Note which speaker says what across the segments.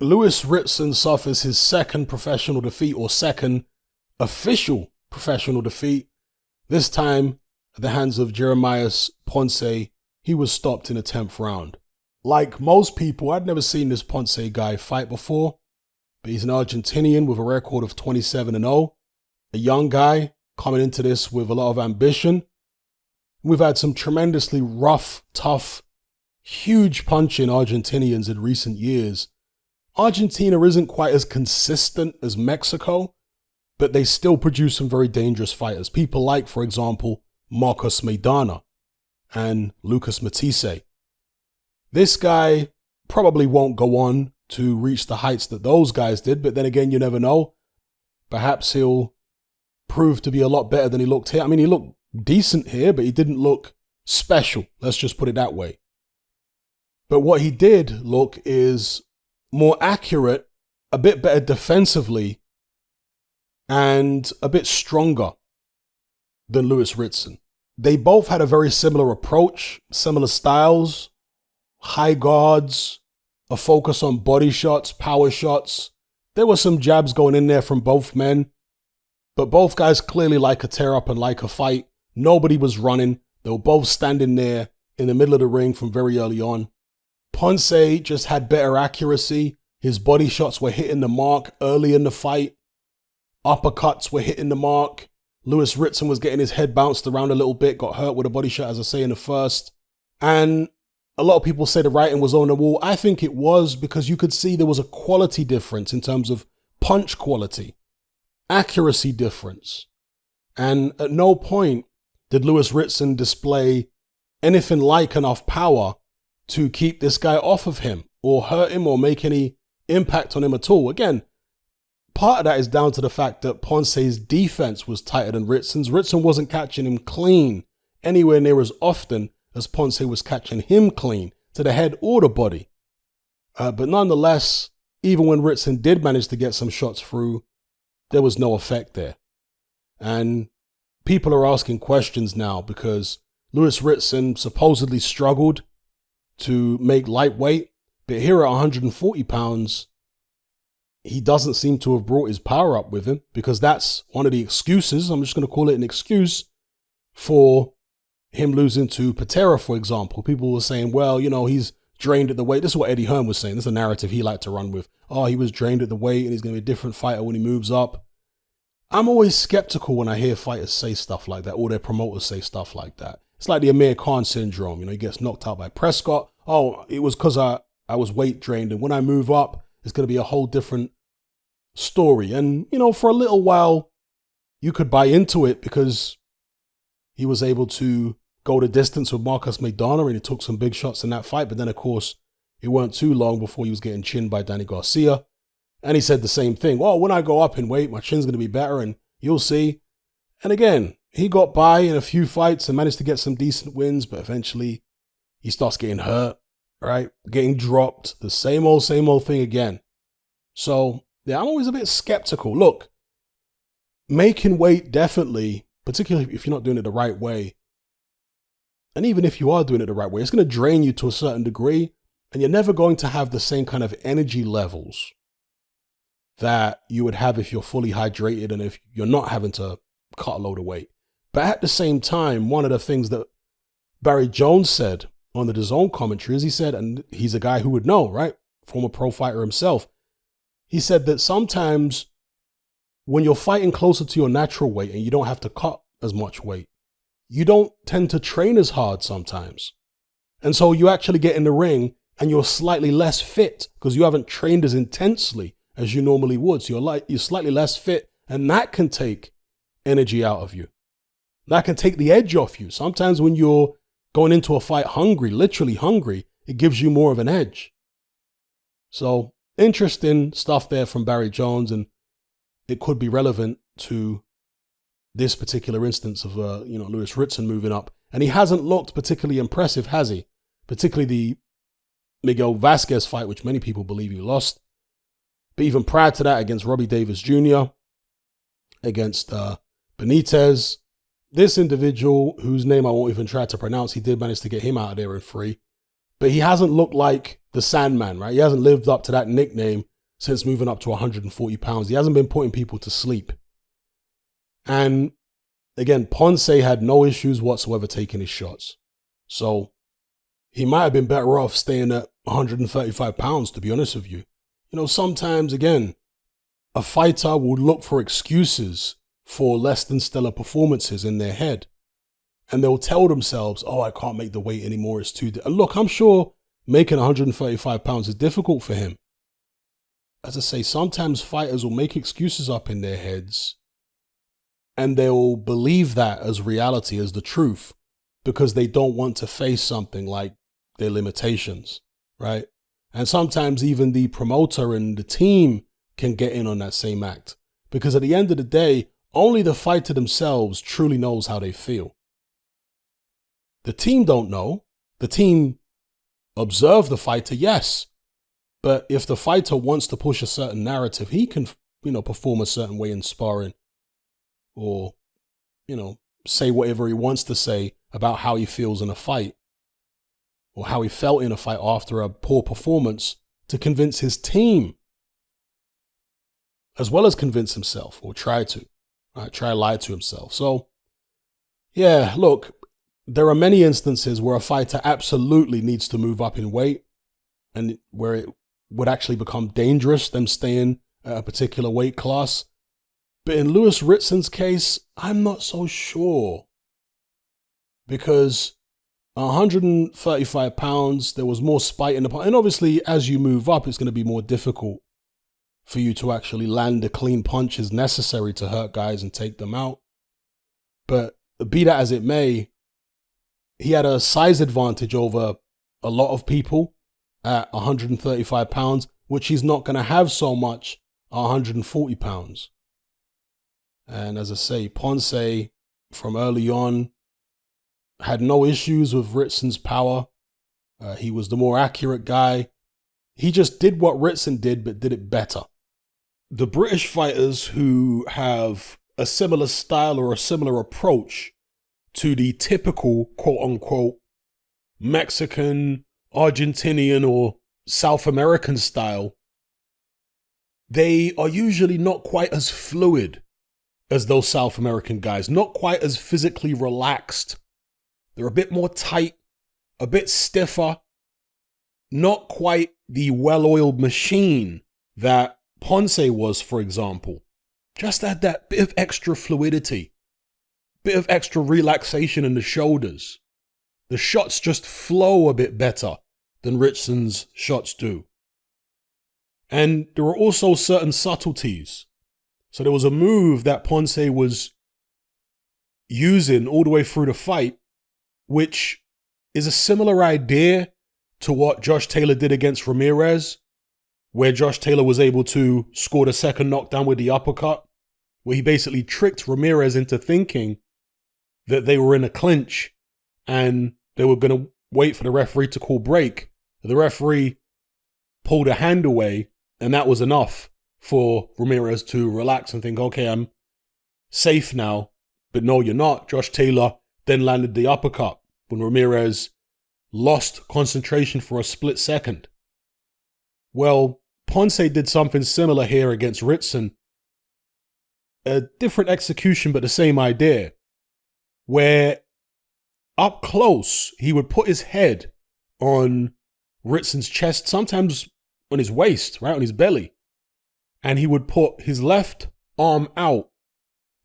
Speaker 1: Louis Ritson suffers his second professional defeat, or second official professional defeat. This time at the hands of Jeremias Ponce. He was stopped in the 10th round. Like most people, I'd never seen this Ponce guy fight before, but he's an Argentinian with a record of 27-0. A young guy coming into this with a lot of ambition. We've had some tremendously rough, tough, huge punching Argentinians in recent years. Argentina isn't quite as consistent as Mexico, but they still produce some very dangerous fighters. People like, for example, Marcos Maidana and Lucas Matisse. This guy probably won't go on to reach the heights that those guys did, but then again, you never know. Perhaps he'll prove to be a lot better than he looked here. I mean, he looked decent here, but he didn't look special. Let's just put it that way. But what he did look is more accurate, a bit better defensively, and a bit stronger than Louis Ritson. They both had a very similar approach, similar styles, high guards, a focus on body shots, power shots. There were some jabs going in there from both men, but both guys clearly like a tear up and like a fight. Nobody was running. They were both standing there in the middle of the ring from very early on. Ponce just had better accuracy. His body shots were hitting the mark early in the fight. Uppercuts were hitting the mark. Louis Ritson was getting his head bounced around a little bit, got hurt with a body shot, as I say, in the first. And a lot of people say the writing was on the wall. I think it was, because you could see there was a quality difference in terms of punch quality, accuracy difference. And at no point did Louis Ritson display anything like enough power to keep this guy off of him or hurt him or make any impact on him at all. Again, part of that is down to the fact that Ponce's defense was tighter than Ritson's. Ritson wasn't catching him clean anywhere near as often as Ponce was catching him clean to the head or the body. But nonetheless, even when Ritson did manage to get some shots through, there was no effect there. And people are asking questions now because Louis Ritson supposedly struggled to make lightweight, but here at 140 pounds, he doesn't seem to have brought his power up with him, because that's one of the excuses. I'm just going to call it an excuse for him losing to Patera, for example. People were saying, well, you know, he's drained at the weight. This is what Eddie Hearn was saying. This is a narrative he liked to run with. Oh, he was drained at the weight and he's going to be a different fighter when he moves up. I'm always skeptical when I hear fighters say stuff like that, or their promoters say stuff like that. It's like the Amir Khan syndrome. You know, he gets knocked out by Prescott. Oh, it was because I was weight drained, and when I move up, it's going to be a whole different story. And, you know, for a little while, you could buy into it because he was able to go the distance with Marcos Maidana and he took some big shots in that fight. But then, of course, it weren't too long before he was getting chinned by Danny Garcia. And he said the same thing. Well, when I go up in weight, my chin's going to be better and you'll see. And again, he got by in a few fights and managed to get some decent wins, but eventually he starts getting hurt, right? Getting dropped. The same old thing again. So, yeah, I'm always a bit skeptical. Look, making weight definitely, particularly if you're not doing it the right way, and even if you are doing it the right way, it's going to drain you to a certain degree, and you're never going to have the same kind of energy levels that you would have if you're fully hydrated and if you're not having to cut a load of weight. But at the same time, one of the things that Barry Jones said on the DAZN commentary is he said, and he's a guy who would know, right? Former pro fighter himself. He said that sometimes when you're fighting closer to your natural weight and you don't have to cut as much weight, you don't tend to train as hard sometimes. And so you actually get in the ring and you're slightly less fit because you haven't trained as intensely as you normally would. So you're slightly less fit, and that can take energy out of you. That can take the edge off you. Sometimes when you're going into a fight hungry, literally hungry, it gives you more of an edge. So interesting stuff there from Barry Jones, and it could be relevant to this particular instance of Louis Ritson moving up. And he hasn't looked particularly impressive, has he? Particularly the Miguel Vasquez fight, which many people believe he lost. But even prior to that, against Robbie Davis Jr., against Benitez, this individual, whose name I won't even try to pronounce, he did manage to get him out of there in free. But he hasn't looked like the Sandman, right? He hasn't lived up to that nickname since moving up to 140 pounds. He hasn't been putting people to sleep. And again, Ponce had no issues whatsoever taking his shots. So he might have been better off staying at 135 pounds, to be honest with you. You know, sometimes, again, a fighter will look for excuses for less than stellar performances in their head. And they'll tell themselves, oh, I can't make the weight anymore. It's too... Look, I'm sure making 135 pounds is difficult for him. As I say, sometimes fighters will make excuses up in their heads and they'll believe that as reality, as the truth, because they don't want to face something like their limitations, right? And sometimes even the promoter and the team can get in on that same act, because at the end of the day, only the fighter themselves truly knows how they feel. The team don't know. The team observe the fighter, yes. But if the fighter wants to push a certain narrative, he can, perform a certain way in sparring or, say whatever he wants to say about how he feels in a fight or how he felt in a fight after a poor performance to convince his team as well as convince himself or try to lie to himself. So, yeah, look, there are many instances where a fighter absolutely needs to move up in weight and where it would actually become dangerous, them staying at a particular weight class. But in Lewis Ritson's case, I'm not so sure. Because 135 pounds, there was more spite in the... And obviously, as you move up, it's going to be more difficult for you to actually land the clean punches necessary to hurt guys and take them out. But be that as it may, he had a size advantage over a lot of people at 135 pounds, which he's not going to have so much at 140 pounds. And as I say, Ponce, from early on, had no issues with Ritson's power. He was the more accurate guy. He just did what Ritson did, but did it better. The British fighters who have a similar style or a similar approach to the typical quote-unquote Mexican, Argentinian, or South American style, they are usually not quite as fluid as those South American guys, not quite as physically relaxed. They're a bit more tight, a bit stiffer, not quite the well-oiled machine that Ponce was, for example. Just had that bit of extra fluidity, bit of extra relaxation in the shoulders. The shots just flow a bit better than Ritson's shots do. And there were also certain subtleties. So there was a move that Ponce was using all the way through the fight, which is a similar idea to what Josh Taylor did against Ramirez, where Josh Taylor was able to score the second knockdown with the uppercut, where he basically tricked Ramirez into thinking that they were in a clinch and they were going to wait for the referee to call break. The referee pulled a hand away, and that was enough for Ramirez to relax and think, okay, I'm safe now. But no, you're not. Josh Taylor then landed the uppercut when Ramirez lost concentration for a split second. Well, Ponce did something similar here against Ritson. A different execution, but the same idea, where up close, he would put his head on Ritson's chest, sometimes on his waist, right on his belly. And he would put his left arm out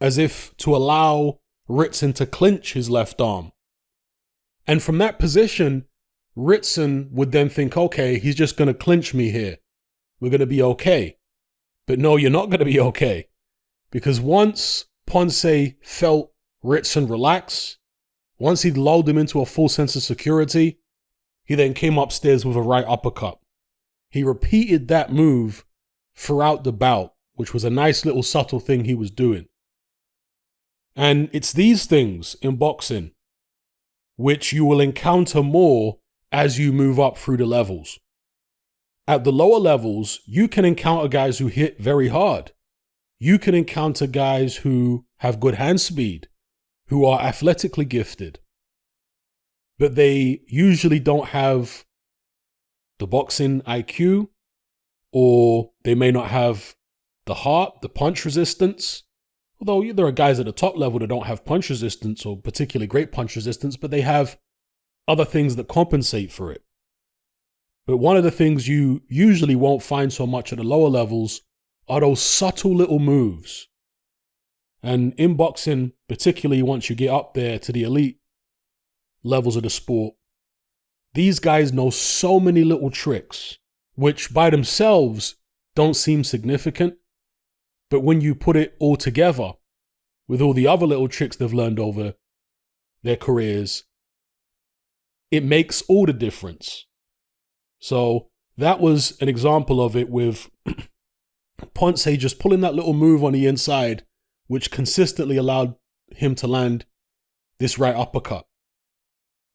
Speaker 1: as if to allow Ritson to clinch his left arm. And from that position, Ritson would then think, okay, he's just going to clinch me here. We're going to be okay. But no, you're not going to be okay. Because once Ponce felt Ritson relax, once he'd lulled him into a full sense of security, he then came upstairs with a right uppercut. He repeated that move throughout the bout, which was a nice little subtle thing he was doing. And it's these things in boxing which you will encounter more as you move up through the levels. At the lower levels, you can encounter guys who hit very hard. You can encounter guys who have good hand speed, who are athletically gifted. But they usually don't have the boxing IQ or they may not have the heart, the punch resistance. Although there are guys at the top level that don't have punch resistance or particularly great punch resistance, but they have other things that compensate for it. But one of the things you usually won't find so much at the lower levels are those subtle little moves. And in boxing, particularly once you get up there to the elite levels of the sport, these guys know so many little tricks, which by themselves don't seem significant. But when you put it all together with all the other little tricks they've learned over their careers, it makes all the difference. So that was an example of it with Ponce just pulling that little move on the inside, which consistently allowed him to land this right uppercut.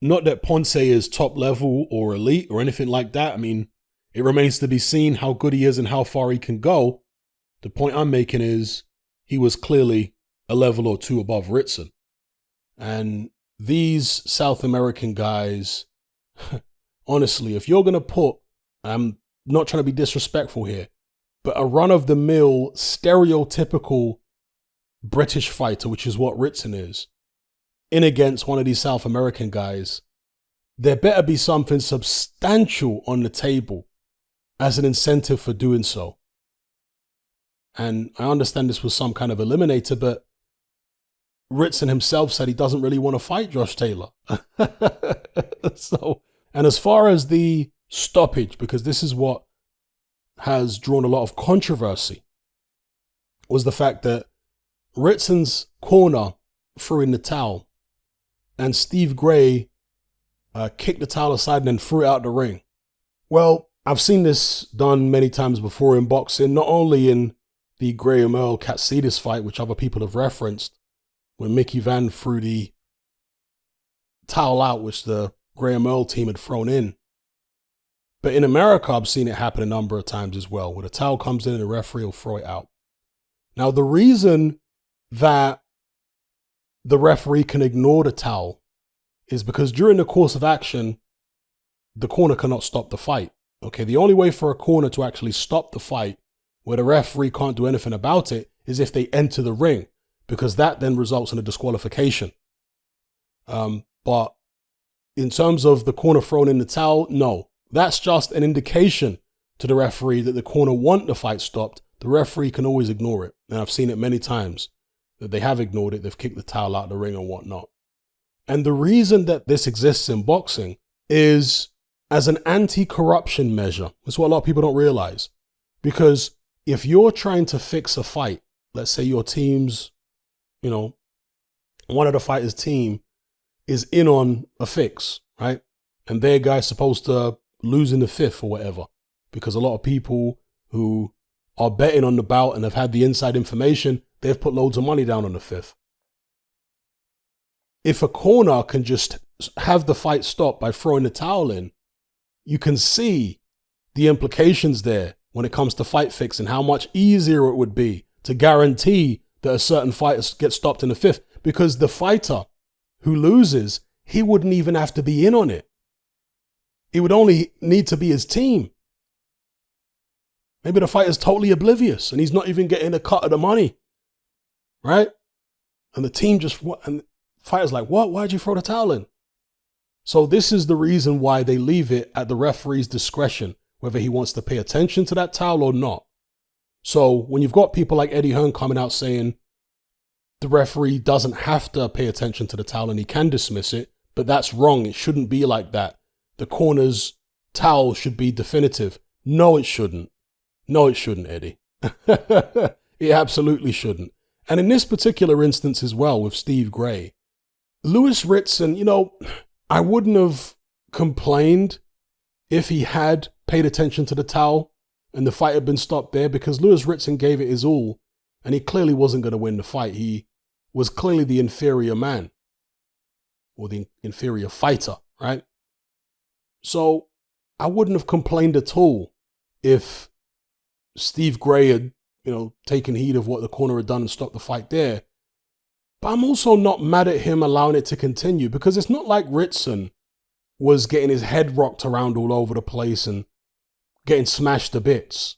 Speaker 1: Not that Ponce is top level or elite or anything like that. I mean, it remains to be seen how good he is and how far he can go. The point I'm making is he was clearly a level or two above Ritson. And these South American guys, honestly, if you're going to put, I'm not trying to be disrespectful here, but a run-of-the-mill, stereotypical British fighter, which is what Ritson is, in against one of these South American guys, there better be something substantial on the table as an incentive for doing so. And I understand this was some kind of eliminator, but Ritson himself said he doesn't really want to fight Josh Taylor. And as far as the stoppage, because this is what has drawn a lot of controversy, was the fact that Ritson's corner threw in the towel and Steve Gray kicked the towel aside and then threw it out the ring. Well, I've seen this done many times before in boxing, not only in the Graham Earl Katsidis fight, which other people have referenced, when Mickey Van threw the towel out, which the Graham Earl team had thrown in. But in America, I've seen it happen a number of times as well, where the towel comes in and the referee will throw it out. Now, the reason that the referee can ignore the towel is because during the course of action, the corner cannot stop the fight. Okay, the only way for a corner to actually stop the fight, where the referee can't do anything about it, is if they enter the ring, because that then results in a disqualification. But in terms of the corner thrown in the towel, no. That's just an indication to the referee that the corner want the fight stopped. The referee can always ignore it. And I've seen it many times that they have ignored it. They've kicked the towel out of the ring and whatnot. And the reason that this exists in boxing is as an anti-corruption measure. That's what a lot of people don't realize. Because if you're trying to fix a fight, let's say your team's, one of the fighters' team is in on a fix, right? And their guy's supposed to lose in the fifth or whatever, because a lot of people who are betting on the bout and have had the inside information, they've put loads of money down on the fifth. If a corner can just have the fight stop by throwing the towel in, you can see the implications there when it comes to fight fixing, how much easier it would be to guarantee that a certain fight gets stopped in the fifth, because the fighter who loses, he wouldn't even have to be in on it. It would only need to be his team. Maybe the fighter's totally oblivious and he's not even getting a cut of the money, right? And the team and the fighter's like, what? Why'd you throw the towel in? So this is the reason why they leave it at the referee's discretion, whether he wants to pay attention to that towel or not. So when you've got people like Eddie Hearn coming out saying the referee doesn't have to pay attention to the towel and he can dismiss it, but that's wrong. It shouldn't be like that. The corner's towel should be definitive. No, it shouldn't. No, it shouldn't, Eddie. It absolutely shouldn't. And in this particular instance as well with Steve Gray, Louis Ritson, I wouldn't have complained if he had paid attention to the towel and the fight had been stopped there, because Louis Ritson gave it his all and he clearly wasn't going to win the fight. He was clearly the inferior man or the inferior fighter, right? So I wouldn't have complained at all if Steve Gray had, taken heed of what the corner had done and stopped the fight there. But I'm also not mad at him allowing it to continue, because it's not like Ritson was getting his head rocked around all over the place and getting smashed to bits.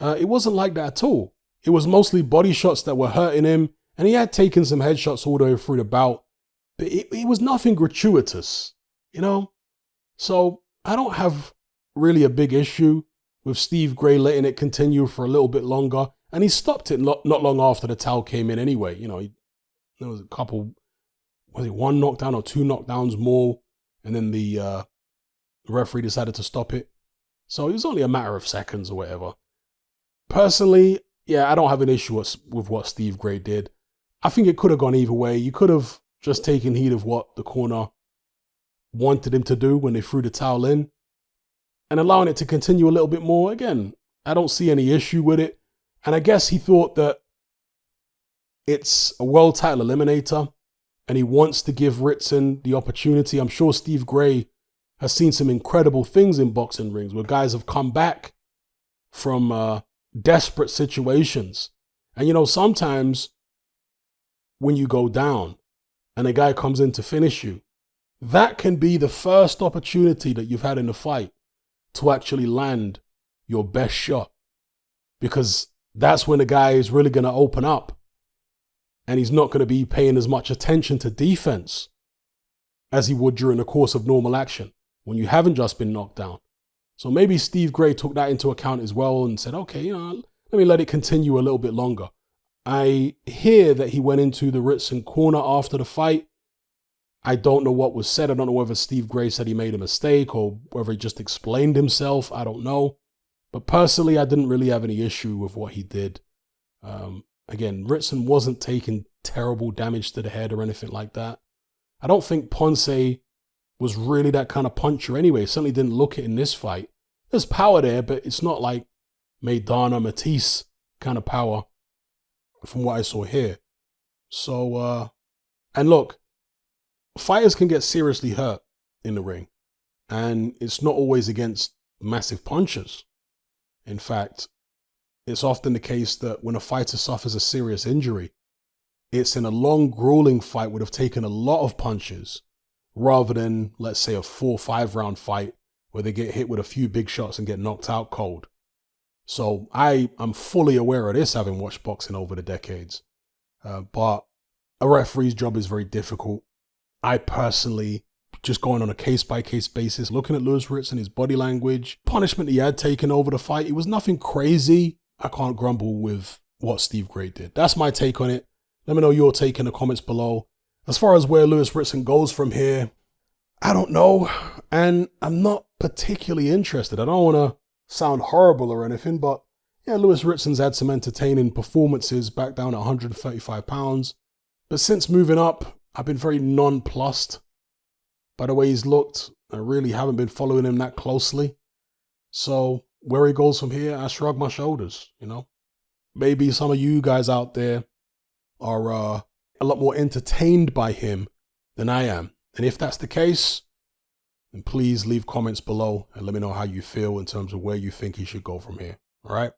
Speaker 1: It wasn't like that at all. It was mostly body shots that were hurting him, and he had taken some headshots all the way through the bout, but it was nothing gratuitous, you know? So I don't have really a big issue with Steve Gray letting it continue for a little bit longer, and he stopped it not long after the towel came in anyway. You know, there was a couple, was it one knockdown or two knockdowns more, and then the referee decided to stop it. So it was only a matter of seconds or whatever. Personally, yeah, I don't have an issue with what Steve Gray did. I think it could have gone either way. You could have just taken heed of what the corner wanted him to do when they threw the towel in and allowing it to continue a little bit more. Again, I don't see any issue with it. And I guess he thought that it's a world title eliminator and he wants to give Ritson the opportunity. I'm sure Steve Gray has seen some incredible things in boxing rings where guys have come back from desperate situations. And, you know, sometimes when you go down and a guy comes in to finish you, that can be the first opportunity that you've had in the fight to actually land your best shot, because that's when the guy is really going to open up and he's not going to be paying as much attention to defense as he would during the course of normal action when you haven't just been knocked down. So maybe Steve Gray took that into account as well and said, okay, you know, let me let it continue a little bit longer. I hear that he went into the Ritson corner after the fight. I don't know what was said. I don't know whether Steve Gray said he made a mistake or whether he just explained himself. I don't know. But personally, I didn't really have any issue with what he did. Again, Ritson wasn't taking terrible damage to the head or anything like that. I don't think Ponce was really that kind of puncher anyway. Certainly didn't look it in this fight. There's power there, but it's not like Maidana Matisse kind of power from what I saw here. So, and look, fighters can get seriously hurt in the ring, and it's not always against massive punches. In fact, it's often the case that when a fighter suffers a serious injury, it's in a long, grueling fight would have taken a lot of punches rather than, let's say, a 4 or 5 round fight where they get hit with a few big shots and get knocked out cold. So I am fully aware of this, having watched boxing over the decades. But a referee's job is very difficult. I personally, just going on a case-by-case basis, looking at Lewis Ritson, his body language, punishment he had taken over the fight, it was nothing crazy. I can't grumble with what Steve Gray did. That's my take on it. Let me know your take in the comments below. As far as where Lewis Ritson goes from here, I don't know. And I'm not particularly interested. I don't want to sound horrible or anything, but yeah, Lewis Ritson's had some entertaining performances back down at 135 pounds. But since moving up, I've been very nonplussed by the way he's looked. I really haven't been following him that closely. So where he goes from here, I shrug my shoulders, you know. Maybe some of you guys out there are a lot more entertained by him than I am. And if that's the case, then please leave comments below and let me know how you feel in terms of where you think he should go from here. All right?